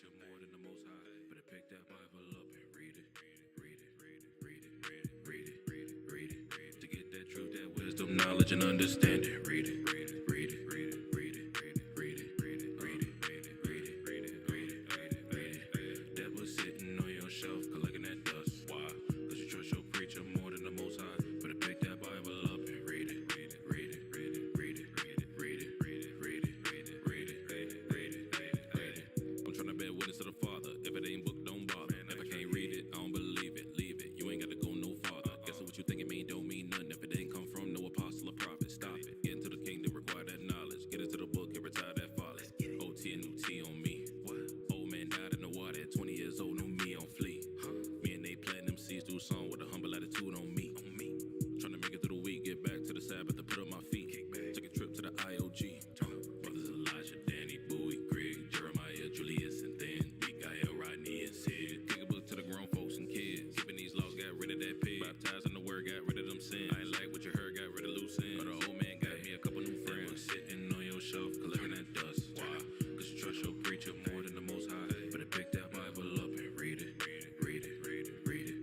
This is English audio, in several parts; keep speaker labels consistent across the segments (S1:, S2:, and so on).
S1: preacher more than the Most High. Better pick that Bible up and read it. Read it, read it, read it, read it, read it, read it, read it, read it. To get that truth, that wisdom, knowledge, and understanding. Read it, read it, read it, read it, read it, read it, read it, read it, read it, read it, read it, read it, read it, read it, read it. Devil sitting on your shelf collecting that dust. Why? Cause you trust your preacher more than the Most High. Better pick that Bible up and read it. Read it, read it, read it, read it, read it, read it, read it, read it, read it, read it, read it, read it, read it, read it. I'm trying to bear witness to the Father. If it ain't book, don't bother. If I can't read it, I don't believe it. Leave it. You ain't gotta go no farther. Guess what you think it mean don't mean nothing. If it ain't come from no apostle or prophet, stop it. Get into the kingdom, require that knowledge. Get into the book and retire that folly. OT and new T on me. What? Old man died in the water at 20 years old. No me on flee. Me and they platinum C's do a song with a humble attitude on me. Trying to make it through the week, get back to the Sabbath to put up my feet. Took a trip to the IOG. Brothers Elijah, Danny, Bowie, Greg, Jeremiah, Julius, and then Mikael, Rodney, and Sid. Kick a book to the grown folks and kids. Keeping these laws, got rid of that pig. Baptized in the word, got rid of them sins. I ain't like what you heard, got rid of loose ends. But the old man got me a couple new friends. Sitting on your shelf, collecting that dust. Why? Cause you trust your preacher more than the Most High. Better pick that Bible up and read it. Read it, read it, read it, read it,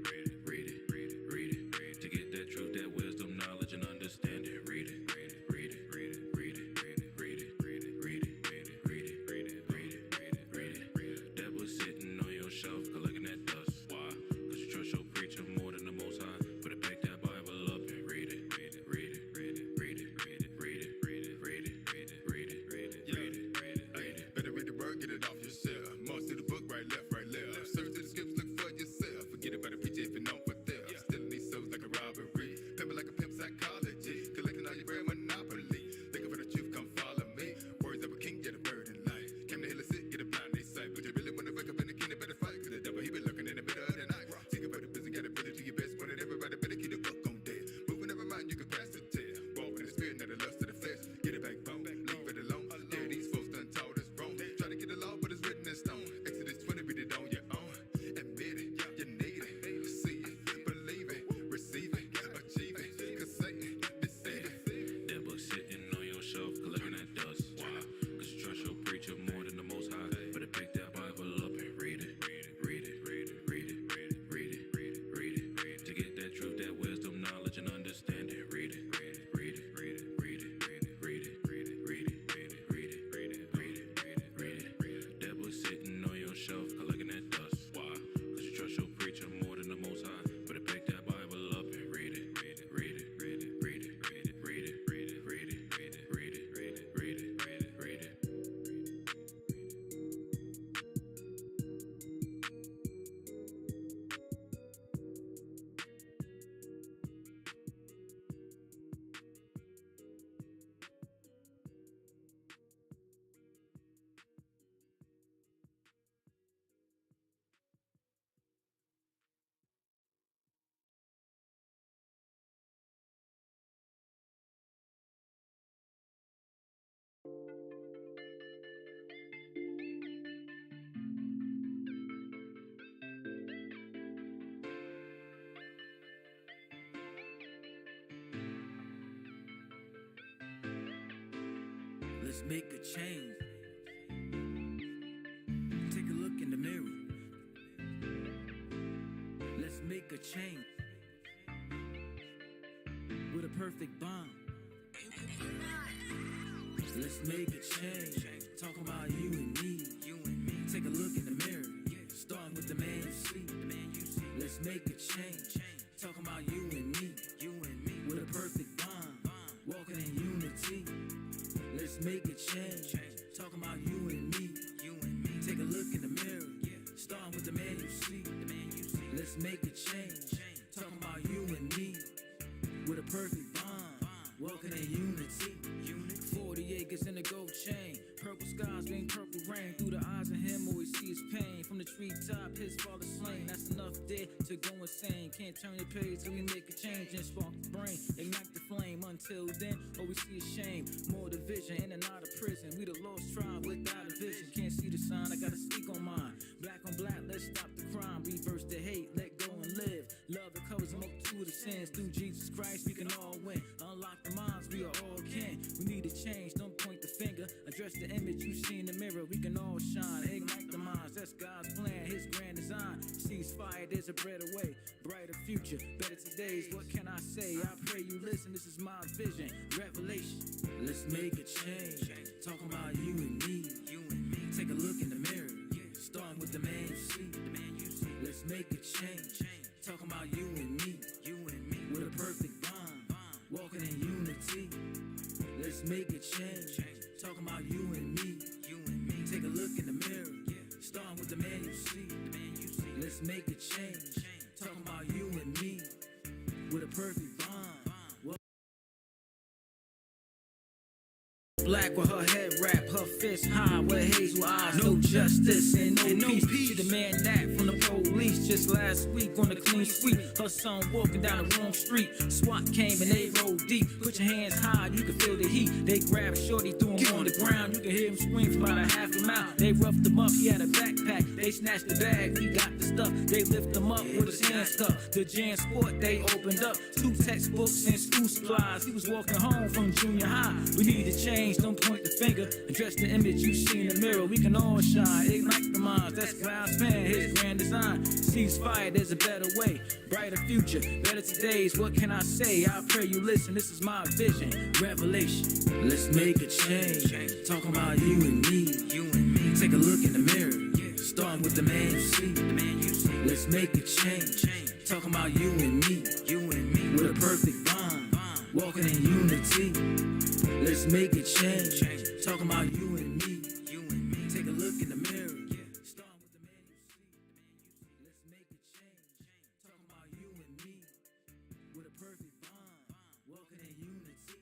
S1: read it, read it, read it, read it. To get that truth, that wisdom, knowledge, and understanding. Read it, read it, read it, read it, read it, read it, read it, read it, read it, read it, read it, read it, read it, read it, read it, read it. Devil sitting on your shelf, collecting that dust. Why? Cause you trust your preacher more than the Most High. Better pick that Bible up and read it. Read it, read it, read it, read it, read it, read it, read it, read it, read it, read it, read it, read it, read it, read it.
S2: Better read the word, get it off your shelf. Most of the book, right, left, right, left. Search to the scripts, look for yourself. Forget about a preacher if you're known for theft. Stealing these souls like a robbery. Pimping like a pimp psychology. Collecting all your bread, monopoly. Looking for the truth, come follow me. Words of a king, get a bird in life. Came to heal a sick, get a blind they sight. But you really wanna wake up in the kingdom, better fight. Cause the devil, he been lurking in the middle of the night. Think about the business, gotta really do your best. Wanted everybody better keep the book on dead. Moving every mind, you can pass the test. Walk in the spirit, not the lust of the flesh. Get it back, bone, leave it alone. Yeah, these folks done taught us wrong. Try to get the law, but it's written in stone. Exodus 20, read it on your own. Admit it, you need it. See it, believe it, receive it, achieve it. Cause Satan, deceive it.
S1: That book sitting on your shelf, collecting that dust. Why? Cause you trust your preacher more than the Most High. Better pick that Bible up and read it. Read it, read it, read it, read it, read it, read it, read it, read it, read it. To get that truth, that wisdom, knowledge, and understanding. Read it, read it, read it, read it, read it, read it, read it, read it, read it, read it, read it, read it, read it, read it, read it, read it. That book sitting on your shelf, collecting that dust. Why? Cause you trust your preacher more than the Most High. Better pick that Bible up and read it. Read it, read it, read it, read it, read it, read it, read it, read it, read it, read it, read it, read it, read it, read it.
S3: Let's make a change. Take a look in the mirror. Let's make a change. With a perfect bond. Let's make a change. Talking about you and me. Take a look in the mirror. Starting with the man you see. Let's make a change. Talking about you and me. With a perfect bond. Walking in unity. Let's make a change. Talking about you and me. Take a look in the mirror. Starting with the man you see. Let's make a change. Talking about you and me. With a perfect bond. Walking in unity. 40 acres in a gold chain. Purple skies bring purple rain. Through the eyes of him, all we see is pain. From the treetop, his father slain. That's enough there to go insane. Can't turn the page till we make a change and spark the brain. Ignite the flame. Until then, all we see is shame. More division in and out of prison. We the lost tribe without a vision. Can't see the sign, I gotta speak on mine. Black on black, let's stop the crime. Reverse the hate, let go and live. Love that covers a multitude of sins. Through Jesus Christ, we can all win. Unlock the minds, we are all kin. We need to change, don't point the finger, address the image you see in the mirror. We can all shine, ignite the minds. That's God's plan, His grand design. Cease fire, there's a brighter way, brighter future, better todays. What can I say? I pray you listen. This is my vision, revelation. Let's make a change. Talking about you and me. Take a look in the mirror. Starting with the man you see. Let's make a change. Talking about you and me. With a perfect bond, walking in unity. Let's make a change. Talking about you and me. Take a look in the mirror. Starting with the man you see. Let's make a change. Talking about you and me. With a perfect bond. Black with her head wrap, her fist high with hazel eyes. No justice and no peace. She demand that from the police. Just last week on the clean sweep, her son walking down the wrong street. SWAT came and they rolled deep. Put your hands high, you can feel the heat. They grabbed Shorty, threw him on the ground. You can hear him scream for about a half a mile. They roughed him up, he had a backpack. They snatched the bag, we got the stuff. They lift him up with his hands cuffed. The Jan Sport they opened up. 2 textbooks and school supplies. He was walking home from junior high. We need to change. Don't point the finger, address the image you see in the mirror. We can all shine, ignite the minds. That's God's plan, His grand design. Cease fire, there's a better way, brighter future, better todays. What can I say? I pray you listen. This is my vision, revelation. Let's make a change. Talking about you and me. Take a look in the mirror. Starting with the man you see. Let's make a change. Talking about you and me. With a perfect bond, walking in unity. Let's make a change. Talking about you and me. Take a look in the mirror. Start with the man you see. Let's make a change. Talking about you and me. With a perfect bond, walking in unity.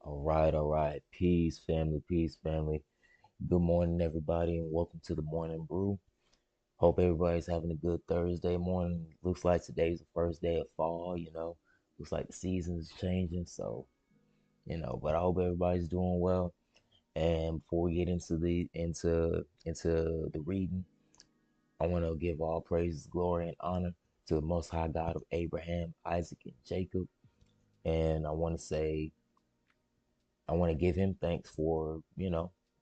S4: All right. Peace, family. Peace, family. Good morning, everybody, and welcome to the morning brew. Hope everybody's having a good Thursday morning. Looks like today's the first day of fall. Looks like the season's changing, but I hope everybody's doing well. And before we get into the reading, I want to give all praises, glory, and honor to the Most High God of Abraham, Isaac, and Jacob. And I want to give him thanks for,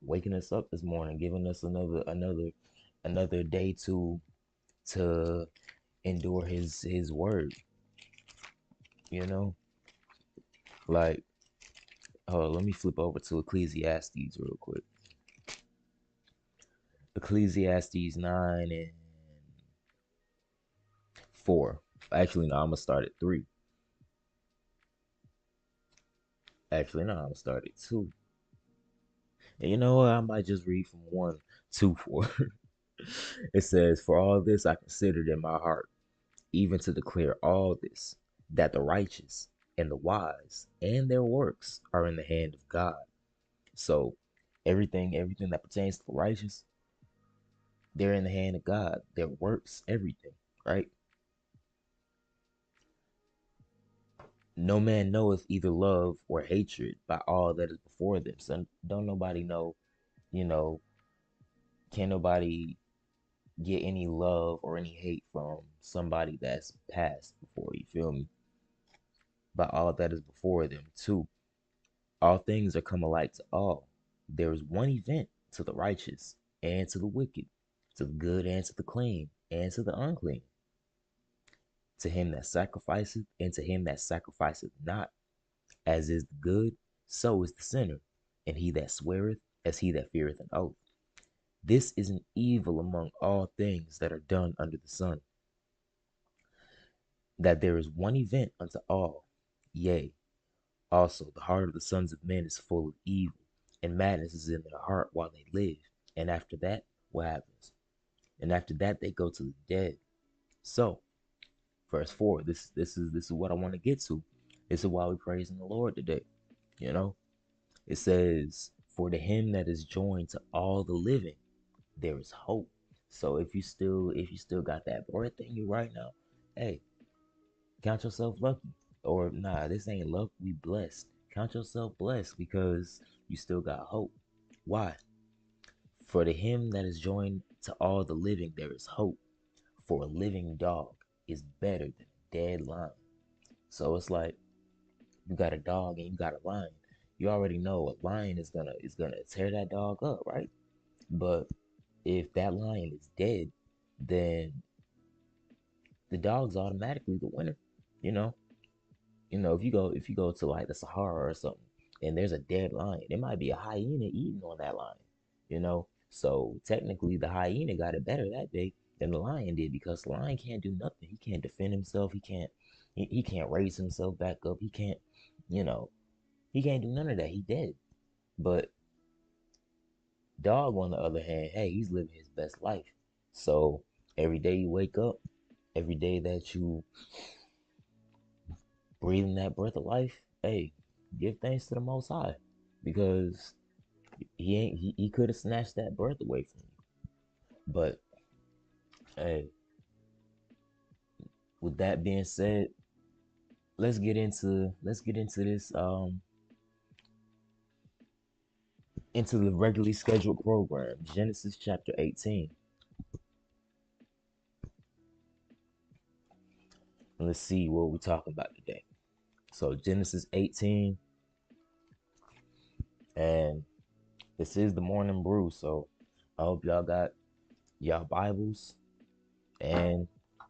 S4: waking us up this morning, giving us another day to endure his word, you know? Like, let me flip over to Ecclesiastes real quick. Ecclesiastes 9 and 4. Actually, no, I'm gonna start at 3. Actually, no, I'm gonna start at 2. And you know what? I might just read from 1 to 4. It says, "For all this I considered in my heart, even to declare all this, that the righteous and the wise and their works are in the hand of God." So everything that pertains to the righteous, they're in the hand of God. Their works, everything, right? No man knoweth either love or hatred by all that is before them. So don't nobody know, you know, can't nobody get any love or any hate from somebody that's passed before, you feel me? By all that is before them too. All things are come alike to all. There is one event to the righteous and to the wicked, to the good and to the clean, and to the unclean, to him that sacrificeth and to him that sacrificeth not, as is the good, so is the sinner, and he that sweareth, as he that feareth an oath. This is an evil among all things that are done under the sun, that there is one event unto all. Yea, also the heart of the sons of men is full of evil, and madness is in their heart while they live. And after that, what happens? And after that, they go to the dead. So, verse 4, this is what I want to get to. This is why we're praising the Lord today. You know, it says, for to him that is joined to all the living, there is hope. So if you still got that breath in you right now, hey, count yourself lucky. Or nah, this ain't luck, we blessed. Count yourself blessed because you still got hope. Why? For to him that is joined to all the living, there is hope. For a living dog is better than a dead lion. So it's like you got a dog and you got a lion. You already know a lion is gonna tear that dog up, right? But if that lion is dead, then the dog's automatically the winner. You know, if you go to like the Sahara or something, and there's a dead lion, there might be a hyena eating on that lion. So technically the hyena got it better that day than the lion did because the lion can't do nothing. He can't defend himself. He can't raise himself back up. You know, he can't do none of that. He dead. But dog, on the other hand, hey, he's living his best life. So every day you wake up, every day that you breathing that breath of life, hey, give thanks to the Most High, because he could have snatched that breath away from you. But hey, with that being said, let's get into this into the regularly scheduled program, Genesis chapter 18. And let's see what we're talking about today. So Genesis 18, and this is the morning brew. So I hope y'all got y'all Bibles and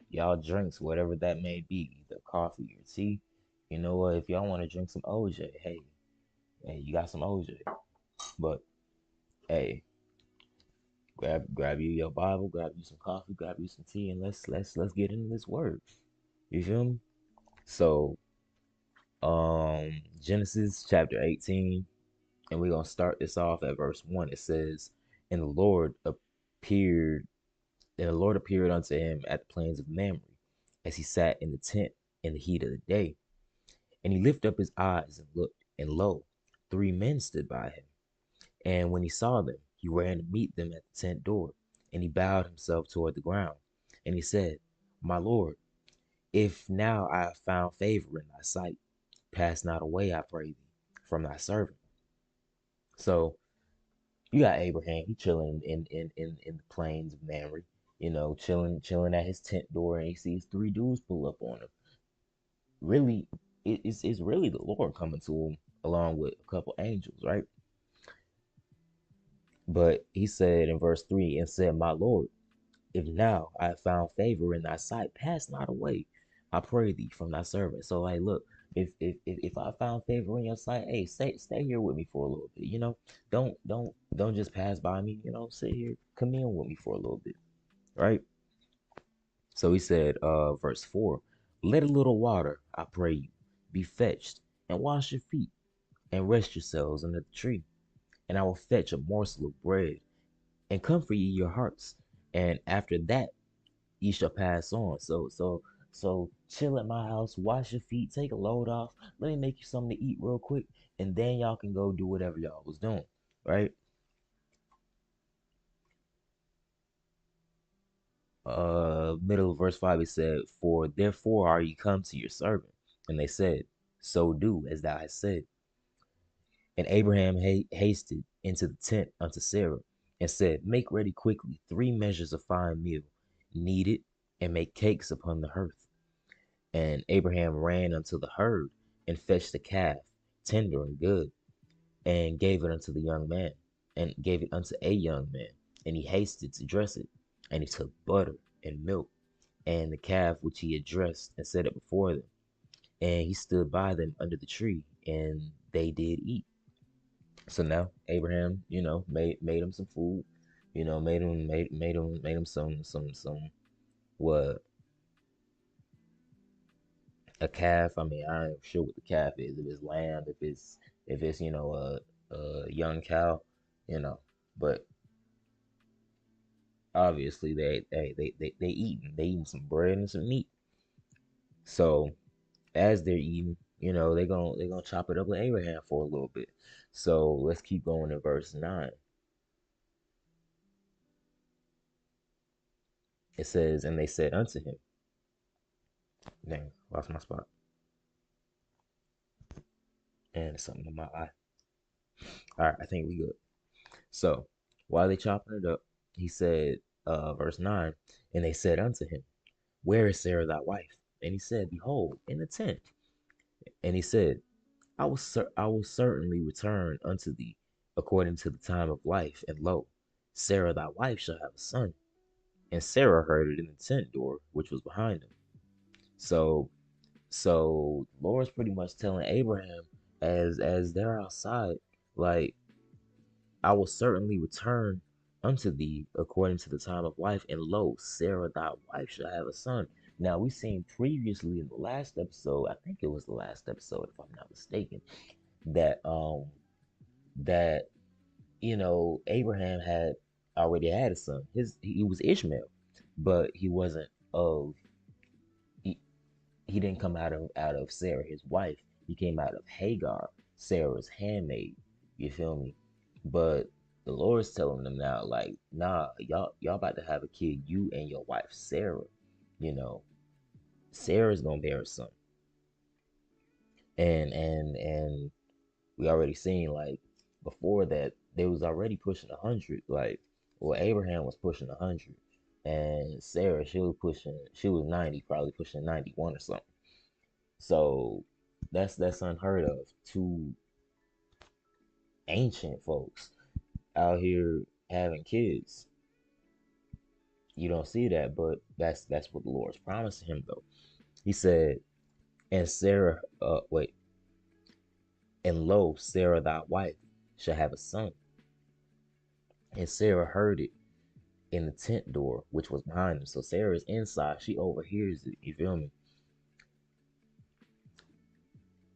S4: y'all drinks, whatever that may be, either coffee or tea. You know what? If y'all want to drink some OJ, hey, you got some OJ. But hey, grab you your Bible, grab you some coffee, grab you some tea, and let's get into this word. You feel me? So Genesis chapter 18, and we're gonna start this off at verse 1. It says, And the Lord appeared, and the Lord appeared unto him at the plains of Mamre, as he sat in the tent in the heat of the day. And he lifted up his eyes and looked, and lo, 3 men stood by him. And when he saw them, he ran to meet them at the tent door, and he bowed himself toward the ground. And he said, My Lord, if now I have found favor in thy sight, pass not away, I pray thee, from thy servant. So you got Abraham, he chilling in the plains of Mamre, chilling at his tent door, and he sees 3 dudes pull up on him. Really, it's really the Lord coming to him along with a couple angels, right? But he said in verse 3, and said, My Lord, if now I have found favor in thy sight, pass not away, I pray thee, from thy servant. So like, look, if I found favor in your sight, hey, stay here with me for a little bit. Don't just pass by me. Sit here, commune with me for a little bit, right? So he said, verse 4, Let a little water, I pray you, be fetched, and wash your feet, and rest yourselves under the tree. And I will fetch a morsel of bread, and comfort ye your hearts. And after that ye shall pass on. So chill at my house, wash your feet, take a load off. Let me make you something to eat real quick, and then y'all can go do whatever y'all was doing, right? Middle of verse 5, it said, For therefore are ye come to your servant. And they said, So do as thou hast said. And Abraham hasted into the tent unto Sarah, and said, Make ready quickly 3 measures of fine meal, knead it, and make cakes upon the hearth. And Abraham ran unto the herd, and fetched a calf, tender and good, and gave it unto the young man. and gave it unto a young man, and he hasted to dress it. And he took butter and milk and the calf which he had dressed and set it before them. And he stood by them under the tree, and they did eat. So now Abraham, made him some food, made him some what a calf. I mean, I ain't sure what the calf is. If it's lamb, if it's a young cow, you know. But obviously they eating some bread and some meat. So as they're eating, they're gonna chop it up with Abraham for a little bit. So let's keep going to verse 9. It says, and they said unto him, dang, lost my spot. And something in my eye. All right, I think we good. So while they chopping it up, he said, verse 9, and they said unto him, where is Sarah thy wife? And he said, behold, in the tent. And he said, I will certainly return unto thee according to the time of life, and lo, Sarah thy wife shall have a son. And Sarah heard it in the tent door which was behind him. So so the Lord's pretty much telling Abraham as they're outside, like, I will certainly return unto thee according to the time of life, and lo, Sarah thy wife shall have a son. Now we seen previously in the last episode, I think it was the last episode if I'm not mistaken, that Abraham had already had a son. He was Ishmael, but he wasn't of he, he didn't come out of Sarah, his wife. He came out of Hagar, Sarah's handmaid. You feel me? But the Lord's telling them now, like, nah, y'all about to have a kid, you and your wife Sarah. You know, Sarah's gonna bear a son. And we already seen, like, before that they was already pushing 100. Like, well, Abraham was pushing 100, and Sarah, she was 90, probably pushing 91 or something. So that's unheard of. Two ancient folks out here having kids. You don't see that, but that's what the Lord's promising him though. He said, and Sarah, wait, and lo, Sarah thy wife shall have a son. And Sarah heard it in the tent door which was behind him. So Sarah's inside, she overhears it. You feel me?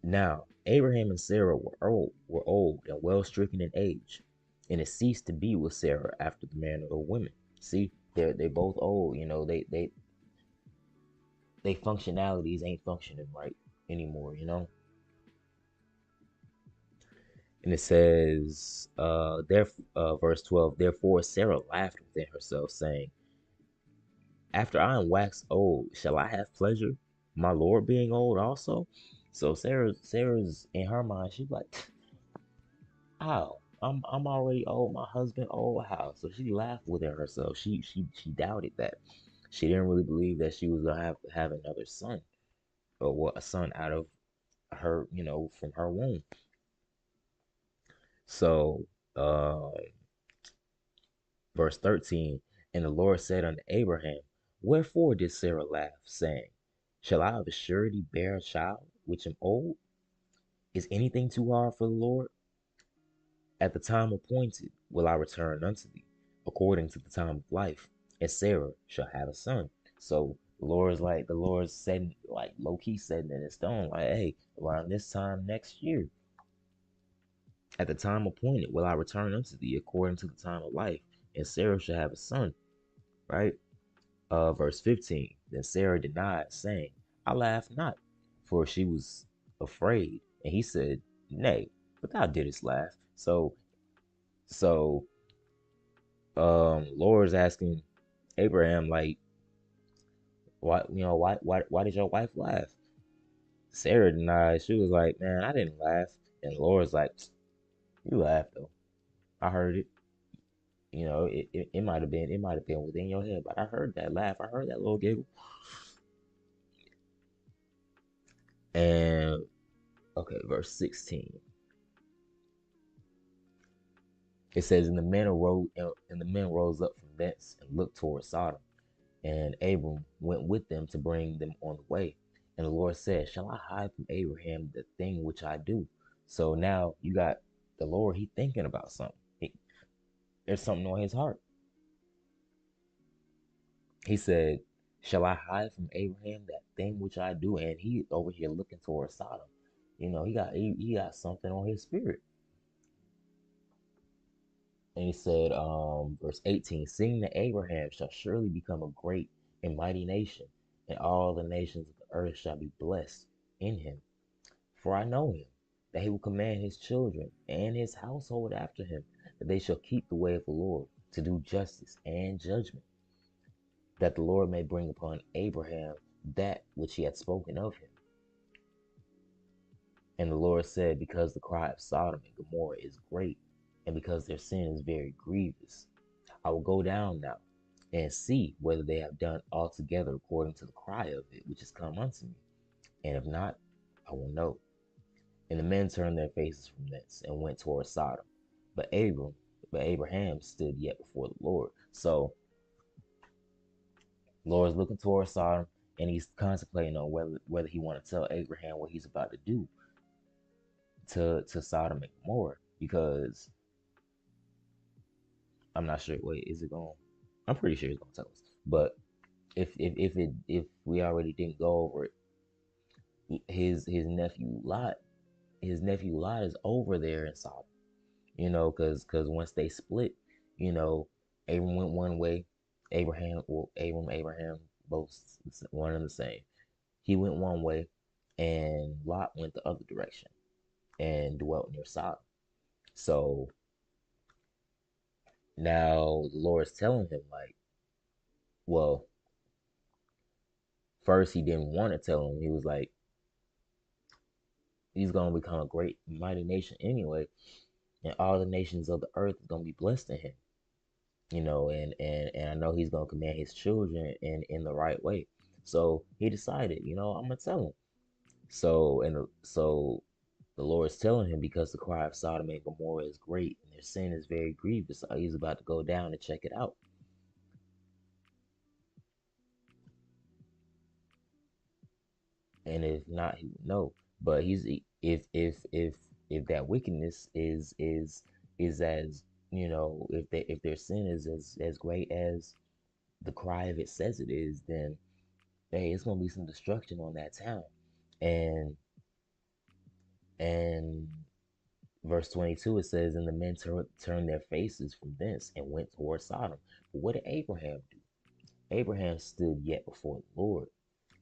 S4: Now Abraham and Sarah were old and well stricken in age, and it ceased to be with Sarah after the manner of women. See, they both old. They functionalities ain't functioning right anymore. And it says, verse 12. Therefore Sarah laughed within herself, saying, after I am waxed old, shall I have pleasure, my Lord being old also? So Sarah's in her mind, she's like, how? I'm already old, my husband old, how? So she laughed within herself. She doubted that. She didn't really believe that she was gonna have another son, or what, a son out of her, from her womb. So verse 13, and the Lord said unto Abraham, wherefore did Sarah laugh, saying, shall I of a surety bear a child which am old? Is anything too hard for the Lord? At the time appointed will I return unto thee, according to the time of life, and Sarah shall have a son. So the Lord's setting, like, low key setting in stone, like, hey, around this time next year, at the time appointed will I return unto thee, according to the time of life, and Sarah shall have a son. Right? Verse 15. Then Sarah denied, saying, I laugh not, for she was afraid. And he said, nay, but thou didst laugh. So Lord's asking Abraham, like, why did your wife laugh? Sarah denied. She was like, man, I didn't laugh. And Lord's like, you laughed though. I heard it. It might have been within your head, but I heard that laugh. I heard that little giggle. And okay, verse 16. It says, and the men rose up from thence and looked toward Sodom. And Abram went with them to bring them on the way. And the Lord said, shall I hide from Abraham the thing which I do? So now you got the Lord, he thinking about something. There's something on his heart. He said, shall I hide from Abraham that thing which I do? And he over here looking towards Sodom. He got something on his spirit. And he said, verse 18, seeing that Abraham shall surely become a great and mighty nation, and all the nations of the earth shall be blessed in him. For I know him, that he will command his children and his household after him, that they shall keep the way of the Lord, to do justice and judgment, that the Lord may bring upon Abraham that which he had spoken of him. And the Lord said, because the cry of Sodom and Gomorrah is great, and because their sin is very grievous, I will go down now and see whether they have done altogether according to the cry of it which is come unto me. And if not, I will know. And the men turned their faces from thence and went toward Sodom. But Abraham stood yet before the Lord. So the Lord is looking toward Sodom, and he's contemplating on whether he want to tell Abraham what he's about to do to Sodom and Gomorrah, because I'm not sure. Wait, is it going? I'm pretty sure he's gonna tell us. But if we already didn't go over it, his nephew Lot is over there in Sodom. Because once they split, you know, Abram went one way, Abraham, both one and the same. He went one way, and Lot went the other direction and dwelt near Sodom. So now the Lord is telling him, like, well, first he didn't want to tell him. He was like, he's gonna become a great mighty nation anyway, and all the nations of the earth are gonna be blessed in him. And I know he's gonna command his children in the right way. So he decided, I'm gonna tell him. So the Lord is telling him, because the cry of Sodom and Gomorrah is great and their sin is very grievous. So he's about to go down and check it out. And if not, he would know. But he's if that wickedness is as if their sin is as great as the cry of it says it is, then hey, it's gonna be some destruction on that town. And and verse 22, it says, and the men turned their faces from thence and went toward Sodom. But what did Abraham do? Abraham stood yet before the Lord.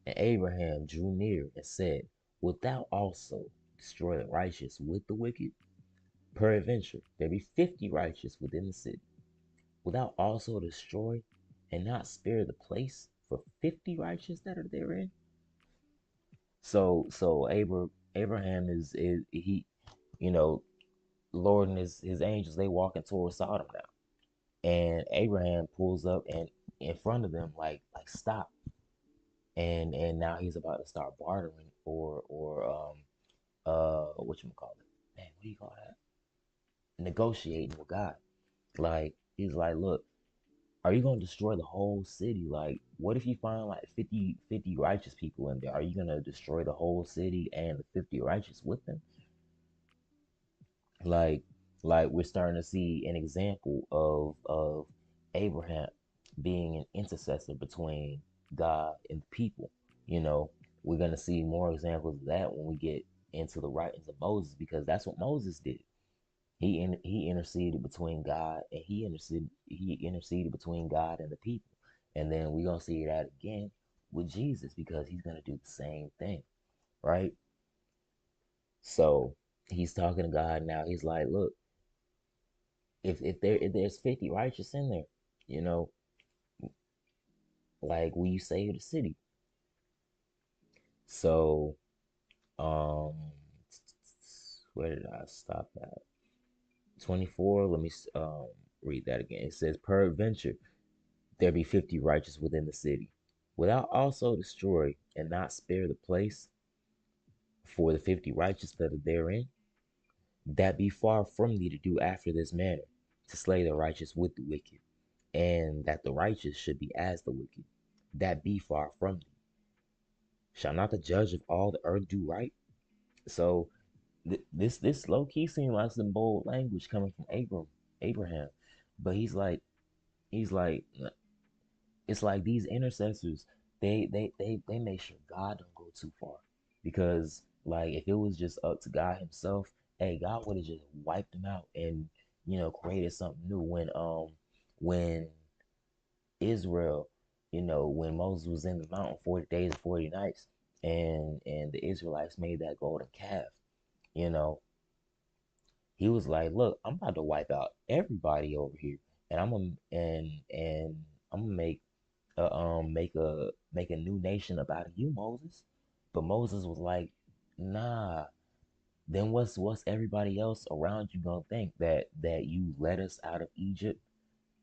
S4: And Abraham drew near and said, wilt thou also destroy the righteous with the wicked? Peradventure there be 50 righteous within the city. Wilt thou also destroy and not spare the place for 50 righteous that are therein? So Abraham is he, you know, Lord and his angels, they walking towards Sodom now. And Abraham pulls up and in front of them, like stop. And now he's about to start bartering or what you call it? Man, what do you call that? Negotiating with God. Like he's like, look, are you gonna destroy the whole city? Like, what if you find like 50 righteous people in there? Are you gonna destroy the whole city and the 50 righteous with them? Like, like we're starting to see an example of Abraham being an intercessor between God and the people. You know, we're gonna see more examples of that when we get into the writings of Moses, because that's what Moses did. He interceded between God, and he interceded between God and the people. And then we're gonna see that again with Jesus, because he's gonna do the same thing, right? So he's talking to God now. He's like, look, if there's 50 righteous in there, you know, like, will you save the city? So um where did I stop at? 24. Let me read that again. It says, peradventure there be 50 righteous within the city, without also destroy and not spare the place for the 50 righteous that are therein, that be far from thee to do after this manner. to slay the righteous with the wicked, and that the righteous should be as the wicked, that be far from thee. Shall not the judge of all the earth do right? So this low key seems like some bold language coming from Abraham, but he's like it's like these intercessors, they make sure God don't go too far, because like if it was just up to God Himself, hey, God would have just wiped them out and created something new. When Israel, when Moses was in the mountain 40 days and 40 nights, and the Israelites made that golden calf, you know, he was like, "Look, I'm about to wipe out everybody over here, and I'm gonna make a new nation about you, Moses." But Moses was like, "Nah." Then what's everybody else around you gonna think that you led us out of Egypt?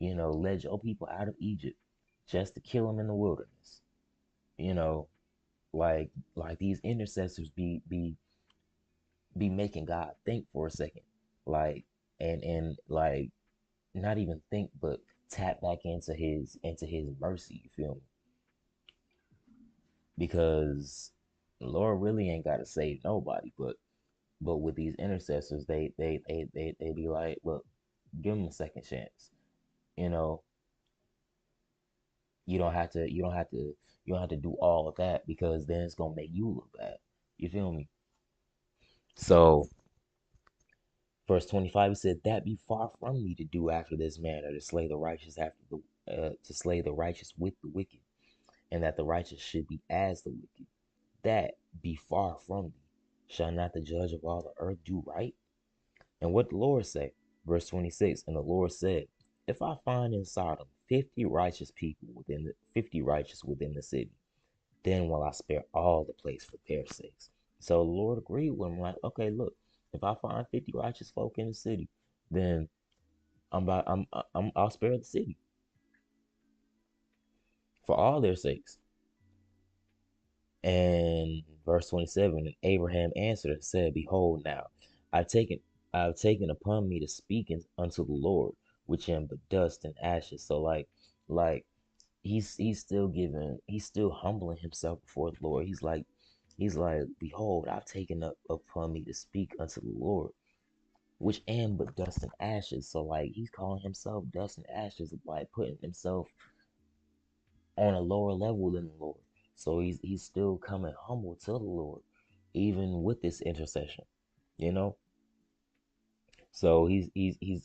S4: Led your people out of Egypt just to kill them in the wilderness. You know, like these intercessors be making God think for a second, like and like not even think, but tap back into his mercy. You feel me? Because the Lord really ain't got to save nobody, but with these intercessors, they be like, look, give them a second chance. You know, you don't have to do all of that, because then it's gonna make you look bad. You feel me? So verse 25, he said, "That be far from me to do after this manner, to slay the righteous to slay the righteous with the wicked, and that the righteous should be as the wicked. That be far from thee. Shall not the judge of all the earth do right?" And what the Lord say? Verse 26, and the Lord said, "If I find in Sodom 50 righteous within the city, then will I spare all the place for their sakes." So the Lord agreed with him, like, okay, look, if I find 50 righteous folk in the city, then I'll spare the city for all their sakes. And verse 27, and Abraham answered and said, "Behold, now I've taken I've taken upon me to speak unto the Lord, which am but dust and ashes." So like he's still humbling himself before the Lord. He's like, "Behold, I've taken up upon me to speak unto the Lord, which am but dust and ashes." So like he's calling himself dust and ashes, by putting himself on a lower level than the Lord. So he's still coming humble to the Lord, even with this intercession, you know. So he's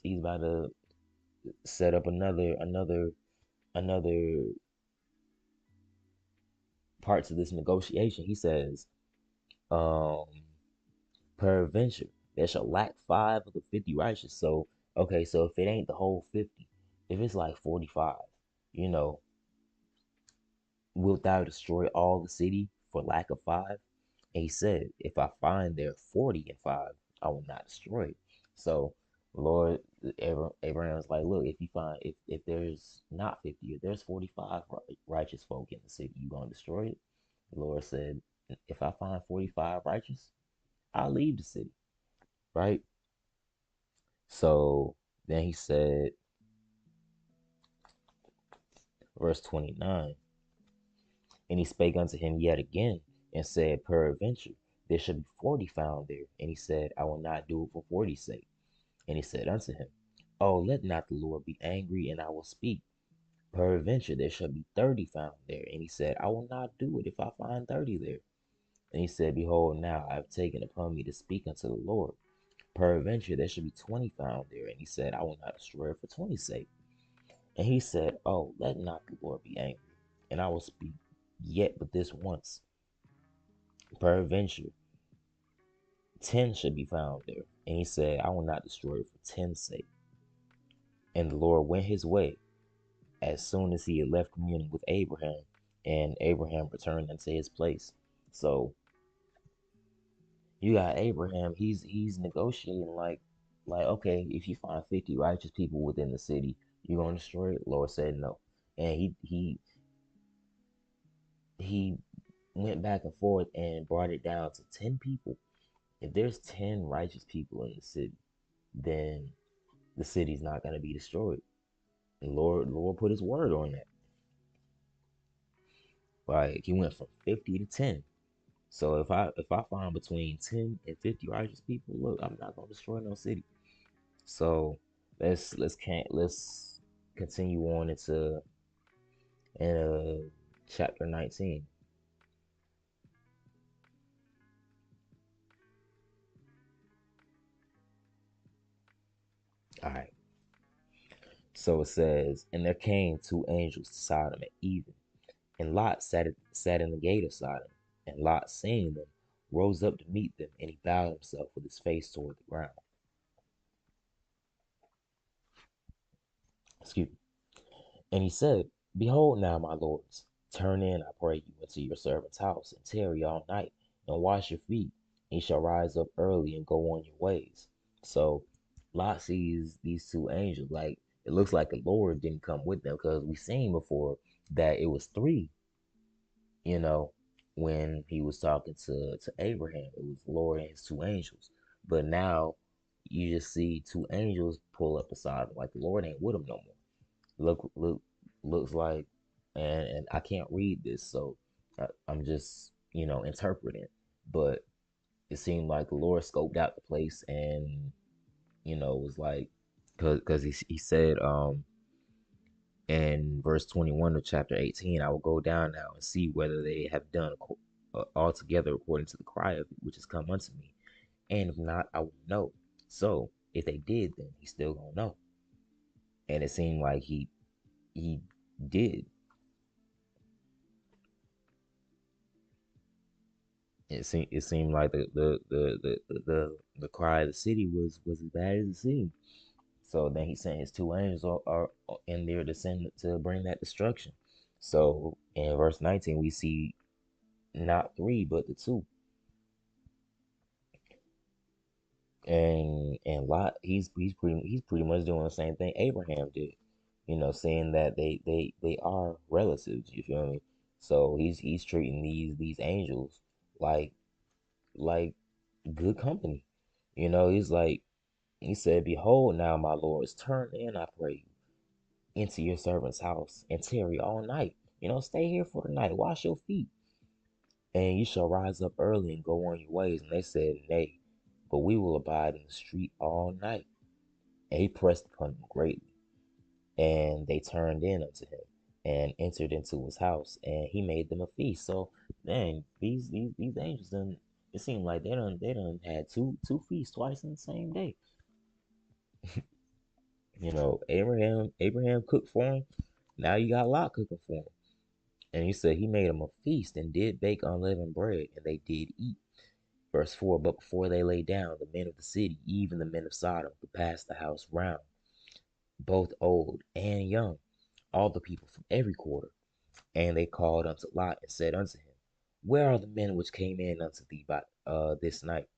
S4: about to set up another parts of this negotiation. He says, um, "Peradventure there shall lack 5 of the 50 righteous." So okay, so if it ain't the whole 50, if it's like 45, you know, wilt thou destroy all the city for lack of 5? And he said, "If I find there 40 and 5, I will not destroy it." So, Lord, Abraham's like, look, if there's not 50, if there's 45 righteous folk in the city, you gonna destroy it? The Lord said, "If I find 45 righteous, I'll leave the city." Right? So then he said, verse 29, and he spake unto him yet again, and said, "Peradventure there shall be 40 found there." And he said, "I will not do it for 40's sake." And he said unto him, "Oh, let not the Lord be angry, and I will speak. Peradventure there shall be 30 found there." And he said, "I will not do it if I find 30 there." And he said, "Behold, now I have taken upon me to speak unto the Lord. Peradventure there shall be 20 found there." And he said, "I will not destroy it for 20's sake." And he said, "Oh, let not the Lord be angry, and I will speak yet but this once. Peradventure 10 should be found there." And he said, "I will not destroy it for 10's sake." And the Lord went his way as soon as he had left communing with Abraham, and Abraham returned unto his place. So you got Abraham, he's negotiating, like, okay, if you find 50 righteous people within the city, you're gonna destroy it? Lord said no. And he went back and forth and brought it down to 10 people. If there's 10 righteous people in the city, then the city's not gonna be destroyed. And Lord put his word on that. Like he went from 50 to 10. So if I find between 10 and 50 righteous people, look, I'm not gonna destroy no city. So let's continue on into chapter 19. All right. So it says, and there came two angels to Sodom at even, and Lot sat in the gate of Sodom, and Lot, seeing them, rose up to meet them, and he bowed himself with his face toward the ground. Excuse me. And he said, Behold now, my lords, turn in, I pray you, into your servant's house, and tarry all night, and wash your feet, and you shall rise up early and go on your ways. So Lot sees these two angels, like it looks like the Lord didn't come with them, because we seen before that it was three, you know, when he was talking to Abraham. It was the Lord and his two angels. But now you just see two angels pull up beside him, like the Lord ain't with him no more. Looks like, and I can't read this, so I'm just interpreting. But it seemed like the Lord scoped out the place, and was like, because he said in verse 21 of chapter 18, I will go down now and see whether they have done altogether according to the cry of it which has come unto me, and if not, I will know. So if they did, then he's still gonna know. And it seemed like he did. It seemed like the cry of the city was as bad as it seemed. So then he sent his two angels are in there to send to bring that destruction. So in verse 19 we see not three but the two. And Lot, he's pretty much doing the same thing Abraham did, saying that they are relatives. You feel me? So he's treating these angels like like good company. He's like, he said, Behold now, my lords, turn in, I pray you, into your servant's house, and tarry all night. Stay here for the night, wash your feet, and you shall rise up early and go on your ways. And they said, Nay, but we will abide in the street all night. And he pressed upon them greatly, and they turned in unto him, and entered into his house, and he made them a feast. So, dang, these angels done. It seemed like they done had two feasts twice in the same day. Abraham cooked for him. Now you got Lot cooking for him. And he said he made them a feast and did bake unleavened bread, and they did eat. Verse 4, but before they lay down, the men of the city, even the men of Sodom, who passed the house round, both old and young, all the people from every quarter. And they called unto Lot and said unto him, Where are the men which came in unto thee by this night?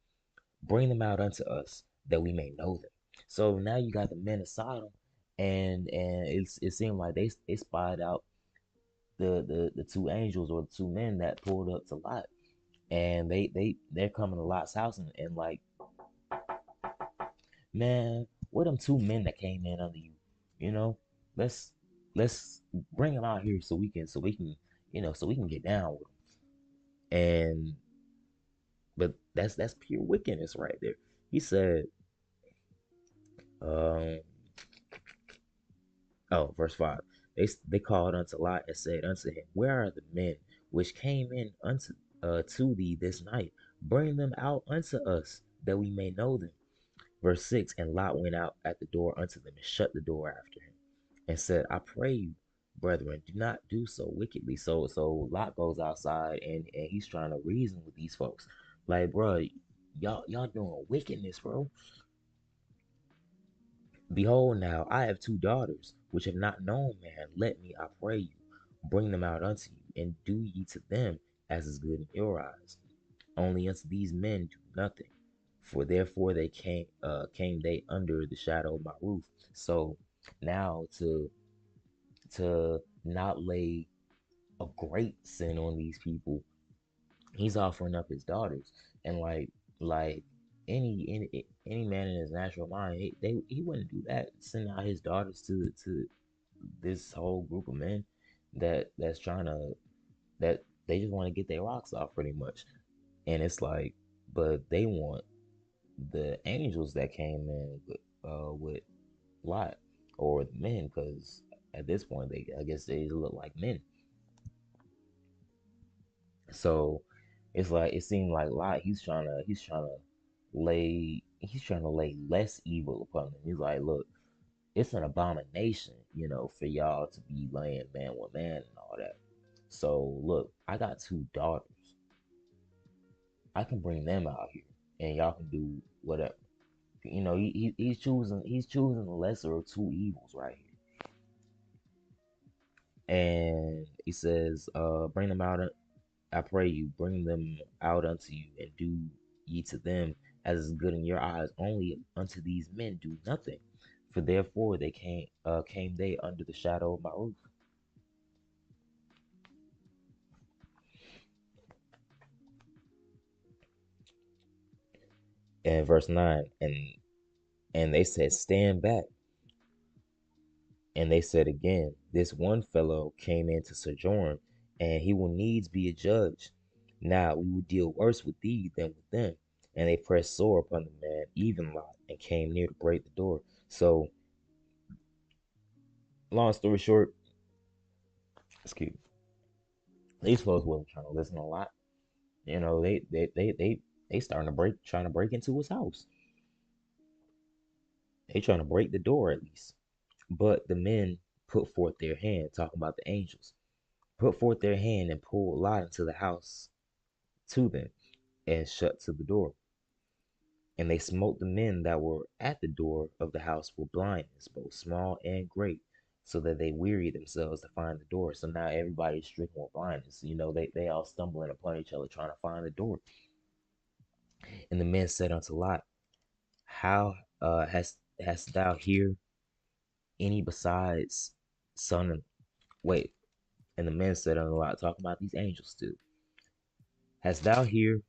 S4: Bring them out unto us, that we may know them. So now you got the men of Sodom, and it seemed like they spied out the two angels or the two men that pulled up to Lot, and they're coming to Lot's house, and like, man, what them two men that came in under you, you know? Let's let's bring them out here so we can get down with them. And but that's pure wickedness right there. He said, um, oh, verse 5. They called unto Lot and said unto him, Where are the men which came in unto to thee this night? Bring them out unto us, that we may know them. Verse 6. And Lot went out at the door unto them, and shut the door after him, and said, I pray you, brethren, do not do so wickedly. So Lot goes outside, and he's trying to reason with these folks. Like, bro, y'all doing wickedness, bro. Behold, now I have two daughters, which have not known man. Let me, I pray you, bring them out unto you, and do ye to them as is good in your eyes. Only unto these men do nothing, for therefore they came they under the shadow of my roof. So now to not lay a great sin on these people, he's offering up his daughters, and like any man in his natural mind, he wouldn't do that. Send out his daughters to this whole group of men that's trying to that they just want to get their rocks off pretty much. And it's like, but they want the angels that came in with Lot or men, because at this point they I guess they look like men. So it's like it seemed like Lot he's trying to lay less evil upon them. He's like, look, it's an abomination, for y'all to be laying man with man and all that. So look, I got two daughters. I can bring them out here, and y'all can do whatever. He's choosing the lesser of two evils right here. And he says, bring them out. I pray you, bring them out unto you, and do ye to them as is good in your eyes. Only unto these men do nothing, for therefore they came they under the shadow of my roof. And verse 9, and they said, stand back. And they said again, this one fellow came in to sojourn, and he will needs be a judge. Now we will deal worse with thee than with them. And they pressed sore upon the man, even Lot, and came near to break the door. So, long story short, excuse me, these folks wasn't trying to listen a lot. They starting to trying to break into his house. They trying to break the door at least. But the men put forth their hand, talking about the angels, put forth their hand and pulled Lot into the house to them, and shut to the door. And they smote the men that were at the door of the house with blindness, both small and great, so that they wearied themselves to find the door. So now everybody's stricken with blindness. They all stumbling upon each other trying to find the door. And the men said unto Lot, how hast thou here any besides son and wait? And the men said unto Lot, talking about these angels still, hast thou here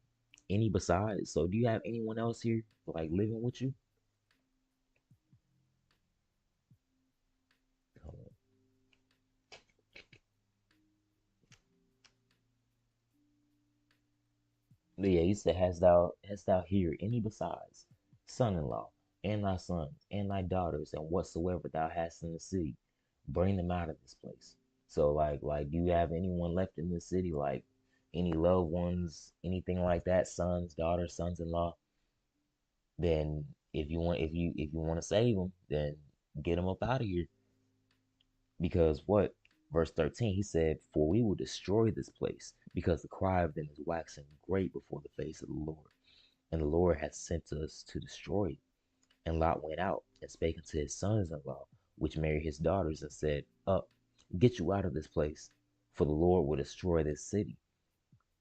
S4: any besides? So do you have anyone else here like living with you? Yeah, he said, hast thou here any besides son-in-law, and thy sons, and thy daughters, and whatsoever thou hast in the city, bring them out of this place. So do you have anyone left in this city, like any loved ones, anything like that, sons, daughters, sons-in-law? Then if you want to save them, then get them up out of here. Because what? Verse 13, he said, for we will destroy this place, because the cry of them is waxing great before the face of the Lord. And the Lord hath sent us to destroy it. And Lot went out and spake unto his sons in law, which married his daughters, and said, up, get you out of this place, for the Lord will destroy this city.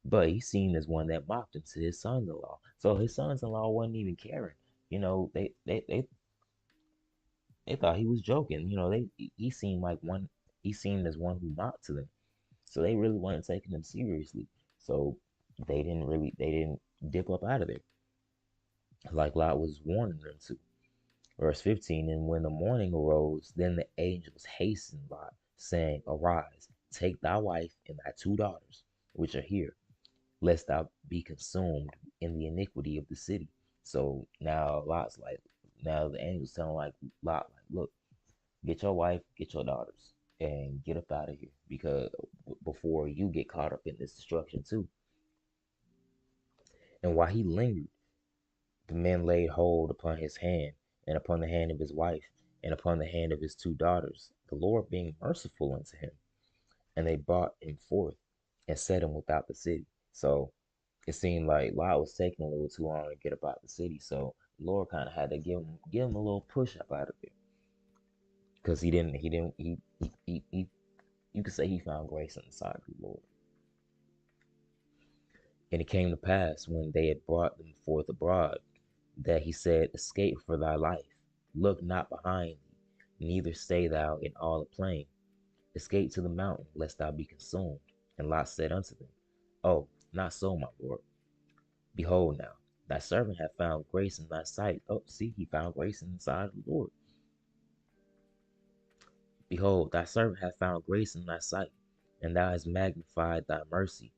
S4: But he seemed as one that mocked him to his sons in law. So his sons in law wasn't even caring. They thought he was joking. He seemed as one who mocked to them. So they really weren't taking him seriously. So they didn't dip up out of there like Lot was warning them to. Verse 15, and when the morning arose, then the angels hastened Lot, saying, arise, take thy wife and thy two daughters, which are here, lest thou be consumed in the iniquity of the city. So now the angels telling Lot, look, get your wife, get your daughters, and get up out of here, because before you get caught up in this destruction too. And while he lingered, the men laid hold upon his hand, and upon the hand of his wife, and upon the hand of his two daughters, the Lord being merciful unto him. And they brought him forth, and set him without the city. So it seemed like Lot was taking a little too long to get up out the city. So the Lord kind of had to give him a little push up out of there, because he you could say he found grace in the sight of the Lord. And it came to pass, when they had brought them forth abroad, that he said, escape for thy life, look not behind thee, neither stay thou in all the plain. Escape to the mountain, lest thou be consumed. And Lot said unto them, oh, not so, my lord. Behold now, Thy servant hath found grace in thy sight. Oh, see, he found grace in the sight of the Lord. Behold, thy servant hath found grace in thy sight, and thou hast magnified thy mercy,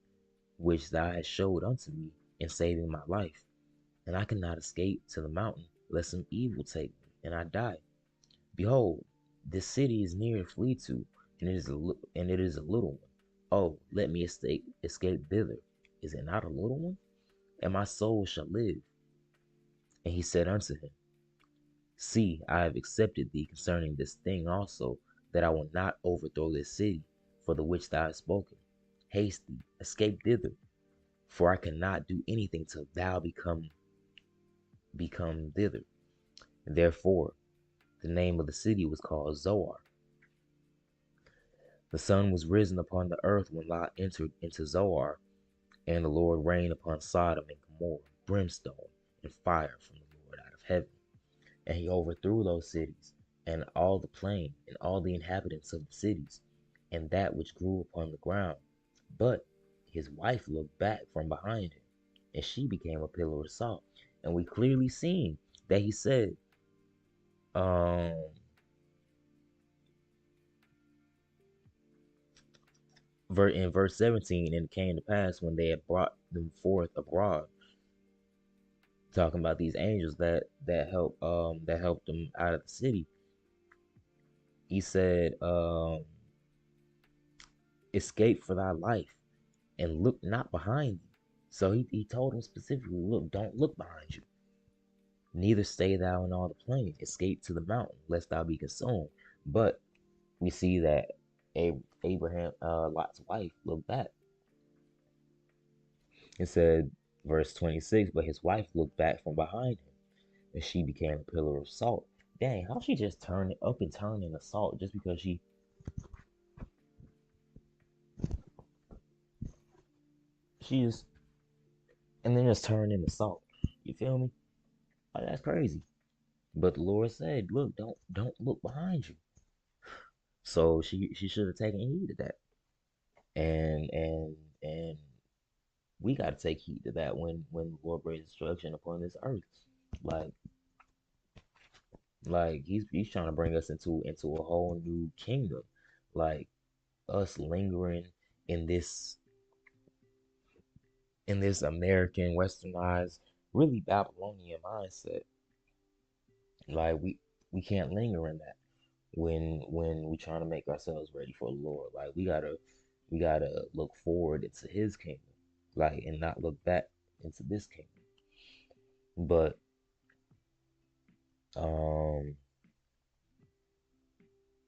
S4: which thou hast showed unto me in saving my life. And I cannot escape to the mountain, lest some evil take me, and I die. Behold, this city is near to flee to, and it is a little one. Oh, let me escape thither. Is it not a little one? And my soul shall live. And he said unto him, See, I have accepted thee concerning this thing also, that I will not overthrow this city, for the which thou hast spoken. Haste thee, escape thither, for I cannot do anything till thou become thither. Therefore, the name of the city was called Zoar. The sun was risen upon the earth when Lot entered into Zoar, and the Lord rained upon Sodom and Gommorah brimstone and fire from the Lord out of heaven. And he overthrew those cities, and all the plain, and all the inhabitants of the cities, and that which grew upon the ground. But his wife looked back from behind him, and she became a pillar of salt. And we clearly seen that he said, um, in verse 17, and it came to pass when they had brought them forth abroad, talking about these angels that helped them out of the city. He said, escape for thy life and look not behind thee. So he told him specifically, look, don't look behind you. Neither stay thou in all the plain. Escape to the mountain, lest thou be consumed. But we see that Abraham, Lot's wife, looked back. It said, verse 26, but his wife looked back from behind him, and she became a pillar of salt. Dang, how she just turned it up and turned into salt just because she just and then just turned into salt. You feel me? Oh, that's crazy. But the Lord said, look, don't look behind you. So she should have taken heed of that. And we gotta take heed to that when the Lord brings destruction upon this earth. Like like he's trying to bring us into a whole new kingdom. Like us lingering in this American westernized, really Babylonian mindset. Like we can't linger in that when we trying to make ourselves ready for the Lord. Like we gotta look forward into his kingdom. Like and not look back into this kingdom. But um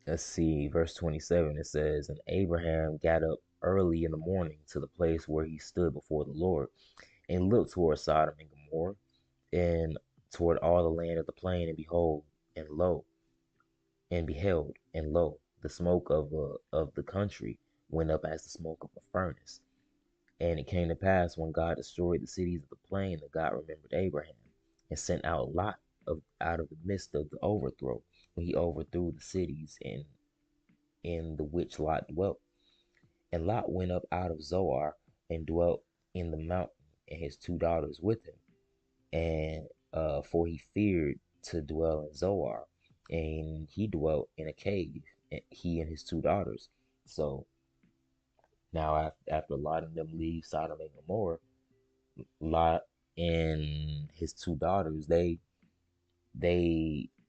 S4: let's see, verse 27 it says, and Abraham got up early in the morning to the place where he stood before the Lord, and looked toward Sodom and Gomorrah, and toward all the land of the plain, and behold, and lo, and beheld, and lo, the smoke of the country went up as the smoke of a furnace. And it came to pass when God destroyed the cities of the plain that God remembered Abraham, and sent out Lot out of the midst of the overthrow, when he overthrew the cities in the which Lot dwelt. And Lot went up out of Zoar and dwelt in the mountain, and his two daughters with him. And for he feared to dwell in Zoar, and he dwelt in a cave, he and his two daughters. So now after Lot and them leave Sodom and Gomorrah, Lot and his two daughters they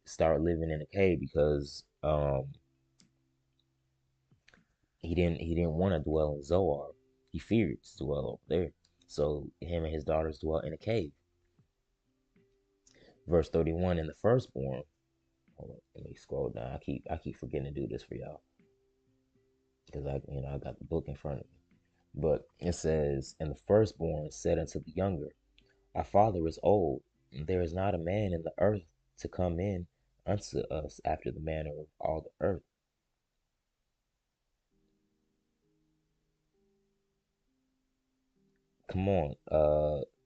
S4: start living in a cave because he didn't want to dwell in Zoar. He feared to dwell over there. So him and his daughters dwell in a cave. Verse 31, in the firstborn. Hold on, let me scroll down. I keep forgetting to do this for y'all because I got the book in front of me. But it says, and the firstborn said unto the younger, our father is old, and there is not a man in the earth to come in unto us after the manner of all the earth. Come on,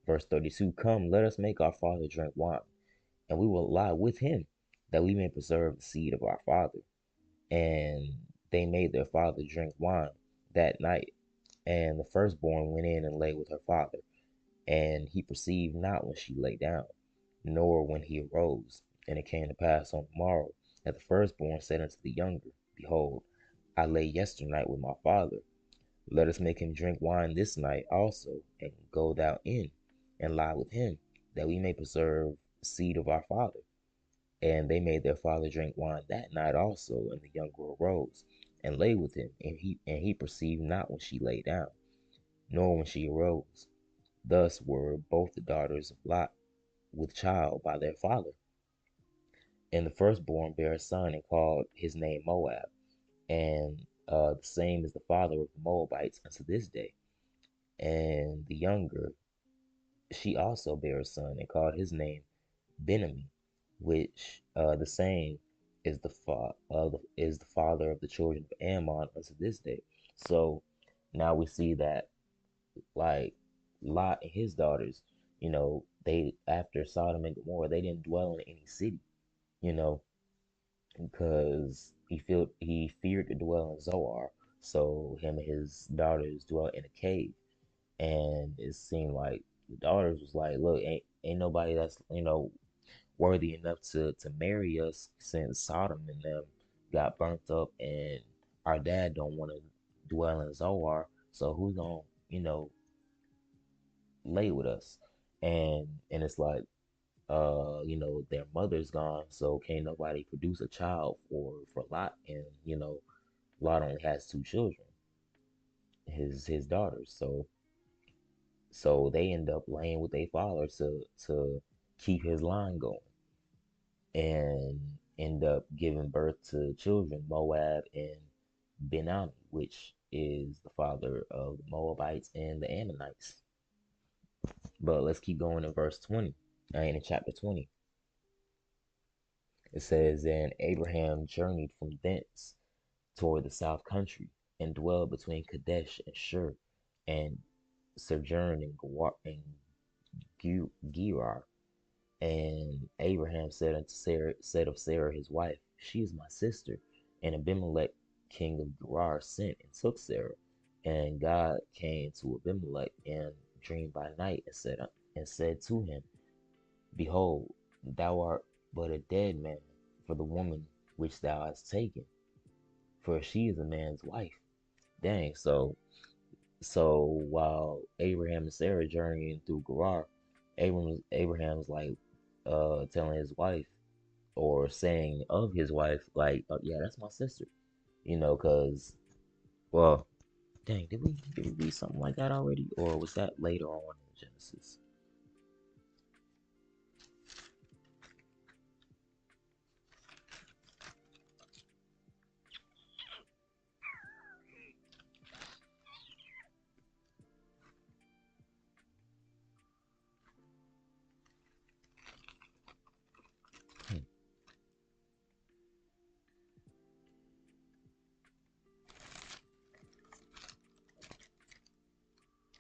S4: verse 32, come, let us make our father drink wine, and we will lie with him, that we may preserve the seed of our father. And they made their father drink wine that night, and the firstborn went in and lay with her father. And he perceived not when she lay down, nor when he arose. And it came to pass on the morrow that the firstborn said unto the younger, Behold, I lay yesternight with my father. Let us make him drink wine this night also, and go thou in, and lie with him, that we may preserve the seed of our father. And they made their father drink wine that night also, and the younger arose, and lay with him, and he perceived not when she lay down, nor when she arose. Thus were both the daughters of Lot with child by their father. And the firstborn bare a son, and called his name Moab, and the same is the father of the Moabites unto this day. And the younger, she also bare a son, and called his name Benjamin, which the same is the father of the children of Ammon unto this day. So now we see that, like, Lot and his daughters, they, after Sodom and Gomorrah, they didn't dwell in any city, you know, because he feared to dwell in Zoar. So him and his daughters dwelt in a cave, and it seemed like the daughters was like, look, ain't nobody that's worthy enough to marry us, since Sodom and them got burnt up, and our dad don't want to dwell in Zoar. So who's gonna lay with us? And it's like, their mother's gone, so can't nobody produce a child for Lot. And Lot only has two children, his daughters. So they end up laying with their father to keep his line going, and end up giving birth to children, Moab and Benami, which is the father of the Moabites and the Ammonites. But let's keep going in verse 20, in chapter 20. It says, And Abraham journeyed from thence toward the south country, and dwelled between Kadesh and Shur, and sojourned in Gerar. And Abraham said unto Sarah, said of Sarah his wife, She is my sister. And Abimelech king of Gerar sent and took Sarah. And God came to Abimelech in a dream by night, and said to him, Behold, thou art but a dead man for the woman which thou hast taken, for she is a man's wife. Dang. So while Abraham and Sarah journeying through Gerar, Abraham's like telling his wife, or saying of his wife, like, yeah, that's my sister, cause, well, dang, did we read something like that already, or was that later on in Genesis? Hmm,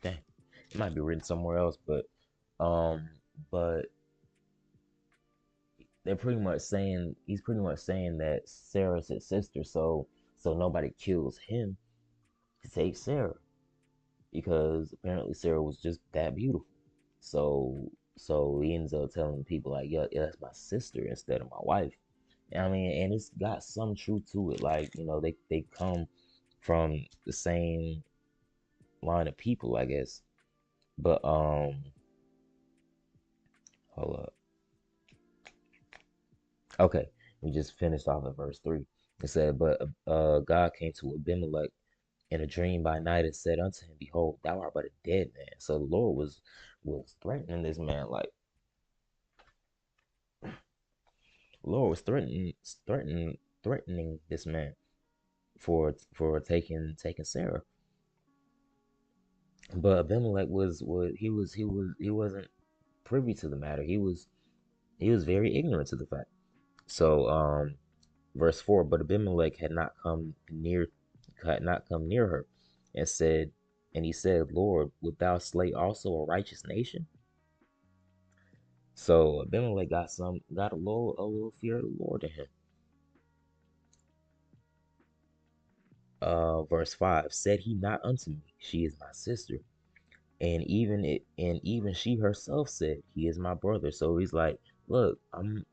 S4: dang, it might be written somewhere else, um, but he's pretty much saying that Sarah's his sister, so nobody kills him to take Sarah, because apparently Sarah was just that beautiful. So he ends up telling people like, yeah, that's my sister instead of my wife. I mean, and it's got some truth to it. Like, they come from the same line of people, I guess. But hold up. Okay, we just finished off at verse 3. It said, But God came to Abimelech in a dream by night, and said unto him, Behold, thou art but a dead man. So the Lord was threatening this man, like, the Lord was threatening this man for taking Sarah. But Abimelech he wasn't privy to the matter. He was very ignorant to the fact. So verse 4, but Abimelech had not come near her, and said, and he said, Lord, wilt thou slay also a righteous nation? So Abimelech got a little fear of the Lord in him. Verse 5, said he not unto me, She is my sister. and even she herself said, he is my brother. So he's like, look, I'm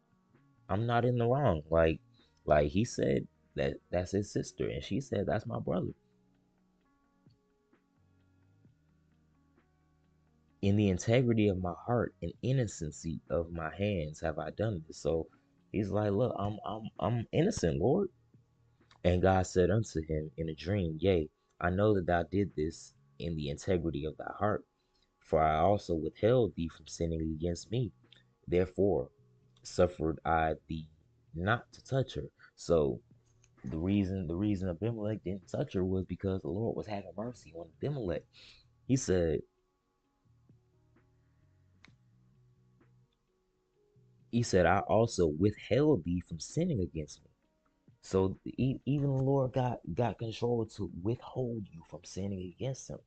S4: not in the wrong. Like he said that's his sister, and she said that's my brother. In the integrity of my heart and innocency of my hands have I done this. So he's like, look, I'm innocent, Lord. And God said unto him in a dream, yea, I know that thou did this in the integrity of thy heart, for I also withheld thee from sinning against me. Therefore suffered I thee not to touch her. So the reason Abimelech didn't touch her was because the Lord was having mercy on Abimelech. He said, I also withheld thee from sinning against me. So even the Lord got control to withhold you from sinning against him.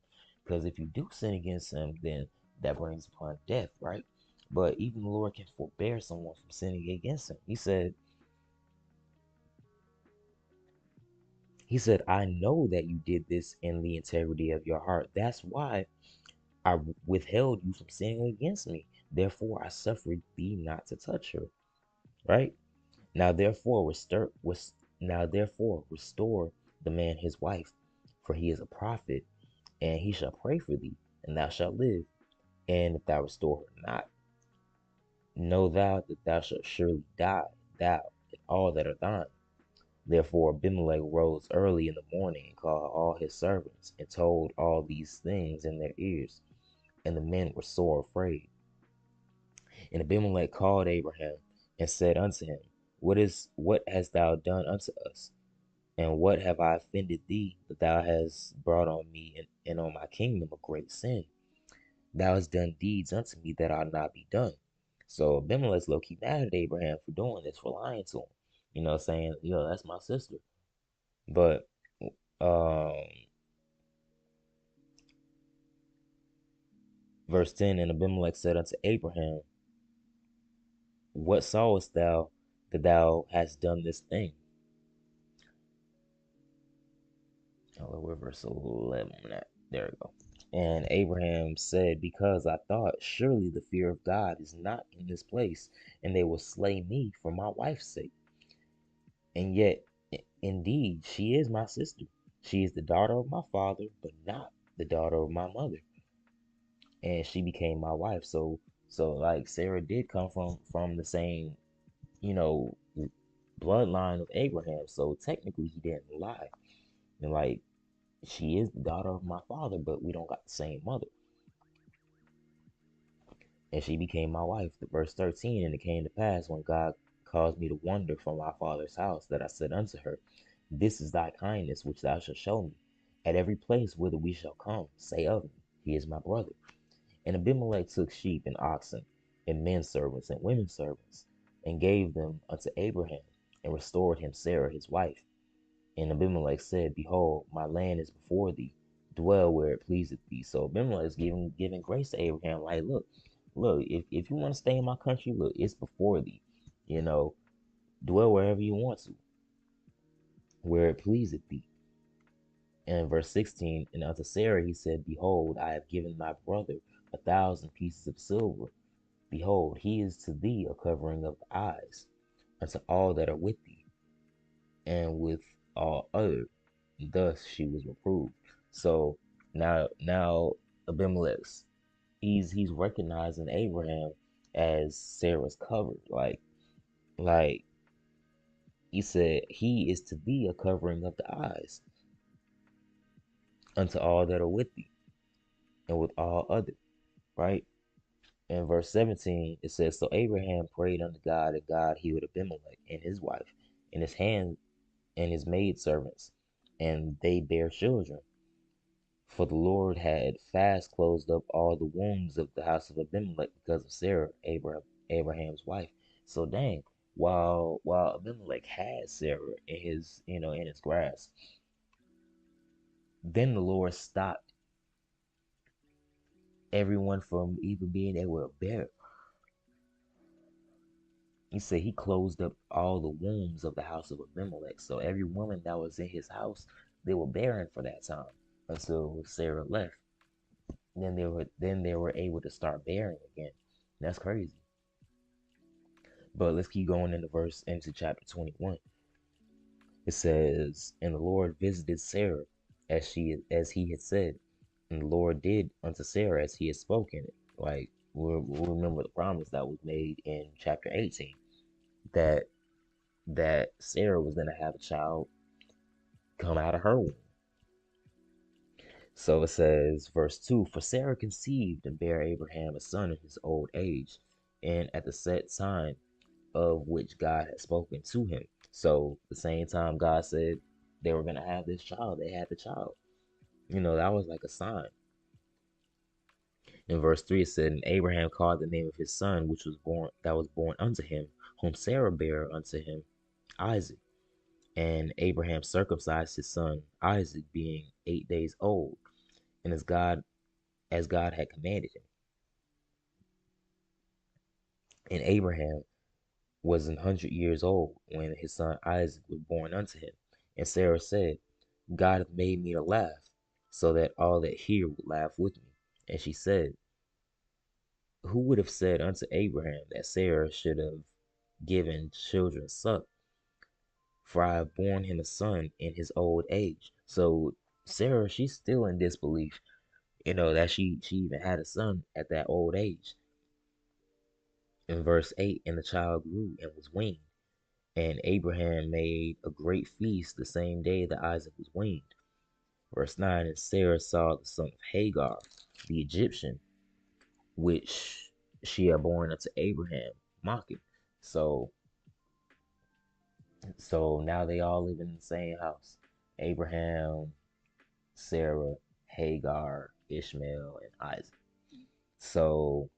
S4: Because if you do sin against him, then that brings upon death, right? But even the Lord can forbear someone from sinning against him. He said, I know that you did this in the integrity of your heart. That's why I withheld you from sinning against me. Therefore, I suffered thee not to touch her. Right? Now therefore restore the man his wife, for he is a prophet, and he shall pray for thee, and thou shalt live. And if thou restore her not, know thou that thou shalt surely die, thou and all that are thine. Therefore Abimelech rose early in the morning and called all his servants, and told all these things in their ears. And the men were sore afraid. And Abimelech called Abraham and said unto him, what hast thou done unto us? And what have I offended thee, that thou hast brought on me and on my kingdom a great sin? Thou hast done deeds unto me that ought not be done. So Abimelech's low key mad at Abraham for doing this, for lying to him. Saying, yo, that's my sister. But um verse 10, and Abimelech said unto Abraham, what sawest thou that thou hast done this thing? Oh, where verse 11 at? There we go. And Abraham said, because I thought, surely the fear of God is not in this place, and they will slay me for my wife's sake. And yet, indeed, she is my sister. She is the daughter of my father, but not the daughter of my mother. And she became my wife. So like Sarah did come from the same, you know, bloodline of Abraham. So technically, he didn't lie. And like, she is the daughter of my father, but we don't got the same mother. And she became my wife. The verse 13, and it came to pass when God caused me to wander from my father's house, that I said unto her, this is thy kindness which thou shalt show me. At every place whither we shall come, say of me, he is my brother. And Abimelech took sheep and oxen, and men servants and women servants, and gave them unto Abraham, and restored him Sarah his wife. And Abimelech said, behold, my land is before thee. Dwell where it pleaseth thee. So Abimelech is giving grace to Abraham. Like, look, if you want to stay in my country, look, it's before thee. You know, dwell wherever you want to, where it pleaseth thee. And verse 16, and unto Sarah he said, behold, I have given thy brother 1,000 pieces of silver. Behold, he is to thee a covering of the eyes, unto all that are with thee, and with all other. Thus she was reproved. So now Abimelech, he's recognizing Abraham as Sarah's cover. Like he said, he is to thee a covering of the eyes, unto all that are with thee, and with all other. Right? In verse 17, it says, so Abraham prayed unto God, and God healed Abimelech and his wife, and his hand and his maidservants, and they bare children. For the Lord had fast closed up all the wombs of the house of Abimelech because of Sarah, Abraham's wife. So dang, while Abimelech had Sarah in his grasp, then the Lord stopped everyone from even being able to bear. He said he closed up all the wombs of the house of Abimelech. So every woman that was in his house, they were barren for that time until Sarah left. then they were able to start bearing again. That's crazy. But let's keep going into chapter 21. It says, "And the Lord visited Sarah as he had said, and the Lord did unto Sarah as he had spoken." Like we'll remember the promise that was made in chapter 18, that Sarah was gonna have a child come out of her womb. So it says, verse 2, "For Sarah conceived and bare Abraham a son in his old age, and at the set time of which God had spoken to him." So the same time God said they were gonna have this child, they had the child. That was like a sign. In verse 3 it said, "And Abraham called the name of his son, which was born unto him, whom Sarah bare unto him, Isaac. And Abraham circumcised his son Isaac, being 8 days old, and as God had commanded him. And Abraham was 100 years old when his son Isaac was born unto him. And Sarah said, God hath made me to laugh, so that all that hear would laugh with me. And she said, Who would have said unto Abraham that Sarah should have given children suck? For I have borne him a son in his old age." So Sarah, she's still in disbelief, that she even had a son at that old age. In verse 8, "And the child grew and was weaned. And Abraham made a great feast the same day that Isaac was weaned." Verse 9, "And Sarah saw the son of Hagar, the Egyptian, which she had born unto Abraham, mocking." So now they all live in the same house. Abraham, Sarah, Hagar, Ishmael, and Isaac. So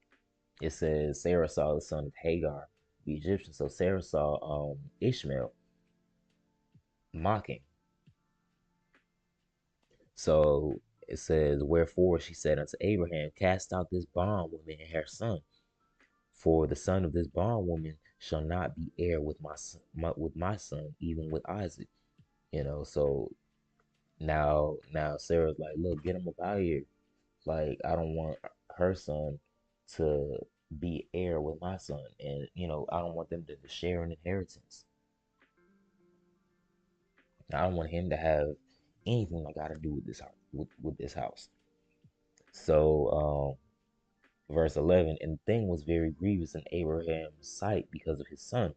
S4: it says Sarah saw the son of Hagar, the Egyptian. So Sarah saw Ishmael mocking. So it says, "Wherefore she said unto Abraham, Cast out this bondwoman and her son, for the son of this bondwoman shall not be heir with my son, even with Isaac." So now Sarah's like, "Look, get him up out of here. Like, I don't want her son to be heir with my son, and I don't want them to share an inheritance. I don't want him to have anything I got to do with this house, with this house." So verse 11, "And the thing was very grievous in Abraham's sight because of his son.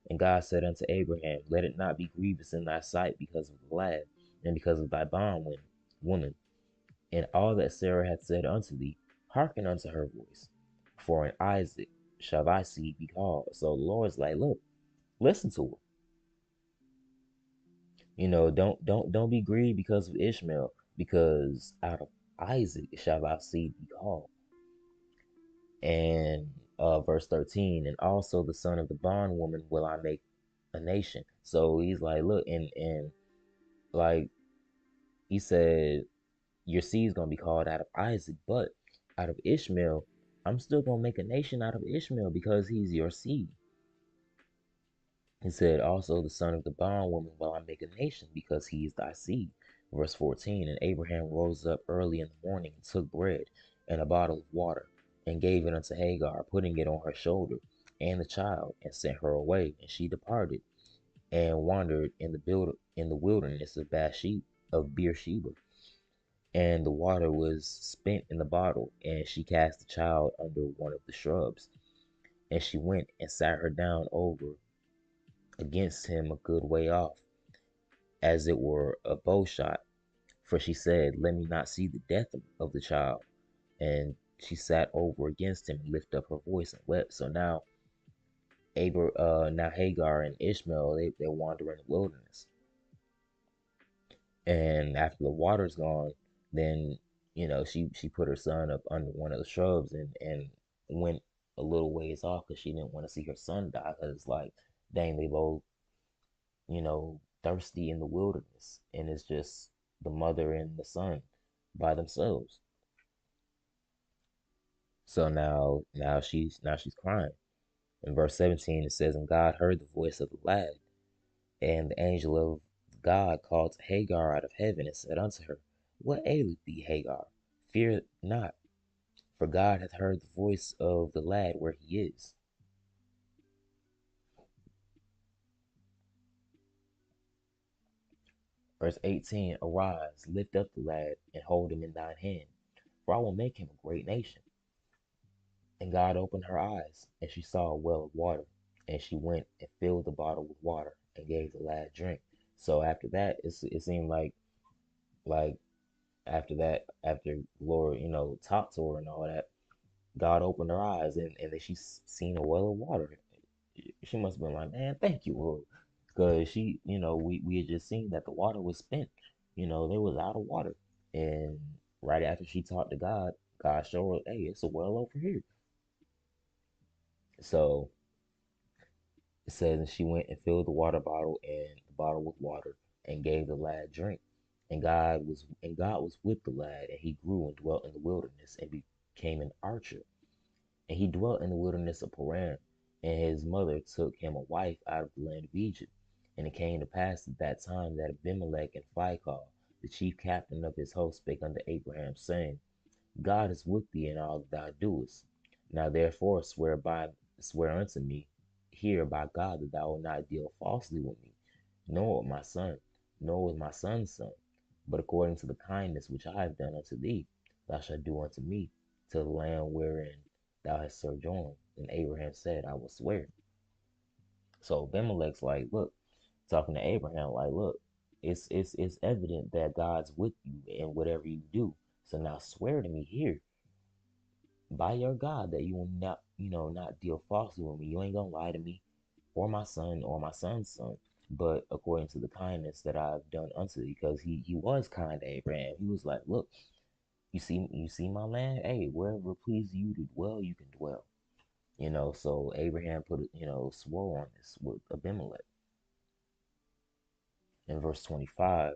S4: And God said unto Abraham, Let it not be grievous in thy sight because of the lad, and because of thy bondwoman. And all that Sarah hath said unto thee, hearken unto her voice. For in Isaac shall thy seed be called." So the Lord's like, look, listen to her. Don't be grieved because of Ishmael, because out of Isaac shall thy seed be called. And verse 13, "And also the son of the bondwoman will I make a nation." So he's like, look, and like he said, your seed's gonna be called out of Isaac, but out of Ishmael, I'm still gonna make a nation out of Ishmael because he's your seed. He said, "Also the son of the bondwoman will I make a nation because he is thy seed." Verse 14, "And Abraham rose up early in the morning and took bread and a bottle of water and gave it unto Hagar, putting it on her shoulder and the child, and sent her away. And she departed and wandered in the wilderness of Beersheba. And the water was spent in the bottle, and she cast the child under one of the shrubs. And she went and sat her down over against him a good way off, as it were a bow shot. For she said, Let me not see the death of the child. And she sat over against him and lifted up her voice and wept." So now Hagar and Ishmael, they wander in the wilderness. And after the water's gone, then she put her son up under one of the shrubs and went a little ways off because she didn't want to see her son die. Because it's like, dang, they both thirsty in the wilderness, and it's just the mother and the son by themselves. So now she's crying. In verse 17 it says, "And God heard the voice of the lad, and the angel of God called to Hagar out of heaven and said unto her, What aileth thee, Hagar? Fear not, for God hath heard the voice of the lad where he is. Verse 18, arise, lift up the lad, and hold him in thine hand, for I will make him a great nation. And God opened her eyes, and she saw a well of water, and she went and filled the bottle with water, and gave the lad drink. So after that, it seemed like after that, after Lord, talked to her and all that, God opened her eyes, and then she seen a well of water. She must have been like, man, thank you, Lord. Because we had just seen that the water was spent. They was out of water. And right after she talked to God, God showed her, hey, it's a well over here. So it says, and she went and filled the water bottle and the bottle with water and gave the lad drink. And God was with the lad, and he grew and dwelt in the wilderness and became an archer. And he dwelt in the wilderness of Paran, and his mother took him a wife out of the land of Egypt. And it came to pass at that time that Abimelech and Phicol, the chief captain of his host, spake unto Abraham, saying, God is with thee in all that thou doest. Now therefore swear unto me here by God that thou wilt not deal falsely with me, nor with my son, nor with my son's son, but according to the kindness which I have done unto thee, thou shalt do unto me, to the land wherein thou hast sojourned. And Abraham said, I will swear. So Abimelech's like, look, talking to Abraham, like, look, it's evident that God's with you in whatever you do. So now swear to me here by your God that you will not, not deal falsely with me. You ain't gonna lie to me or my son or my son's son, but according to the kindness that I've done unto thee, because he was kind to Abraham. He was like, look, you see my land? Hey, wherever it pleases you to dwell, you can dwell. So Abraham swore on this with Abimelech. In verse 25,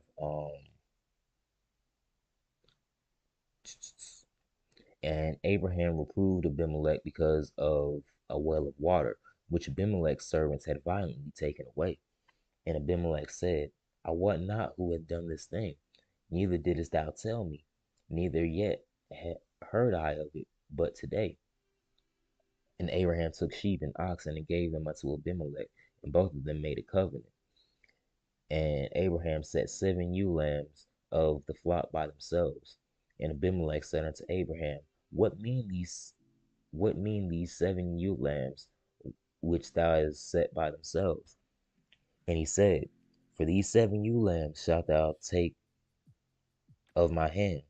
S4: and Abraham reproved Abimelech because of a well of water, which Abimelech's servants had violently taken away. And Abimelech said, I wot not who hath done this thing, neither didst thou tell me, neither yet heard I of it, but today. And Abraham took sheep and oxen and gave them unto Abimelech, and both of them made a covenant. And Abraham set 7 ewe lambs of the flock by themselves. And Abimelech said unto Abraham, What mean these 7 ewe lambs which thou hast set by themselves? And he said, For these 7 ewe lambs shalt thou take of my hand,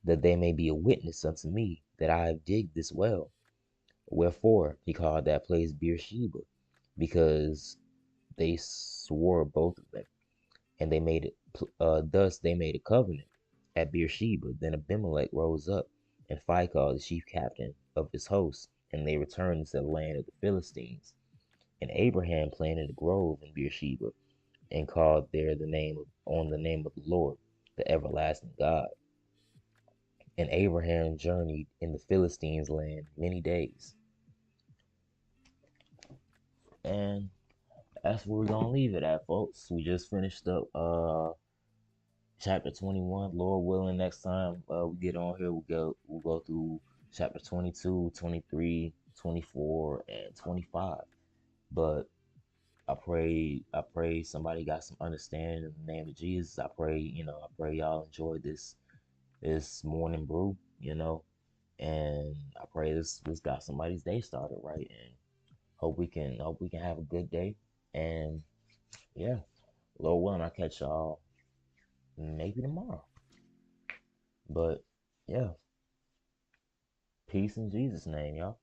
S4: that they may be a witness unto me that I have digged this well. Wherefore he called that place Beersheba, because they swore both of them, and they made it. Thus they made a covenant at Beersheba. Then Abimelech rose up, and Phicol, the chief captain of his host, and they returned into the land of the Philistines. And Abraham planted a grove in Beersheba, and called there the name of the Lord, the everlasting God. And Abraham journeyed in the Philistines' land many days. And that's where we're gonna leave it at, folks. We just finished up chapter 21. Lord willing, next time we get on here, we'll go through chapter 22, 23, 24, and 25. But I pray somebody got some understanding in the name of Jesus. I pray y'all enjoyed this morning brew, and I pray this got somebody's day started right, and hope we can have a good day. And yeah, Lord willing, I'll catch y'all maybe tomorrow. But yeah, peace in Jesus' name, y'all.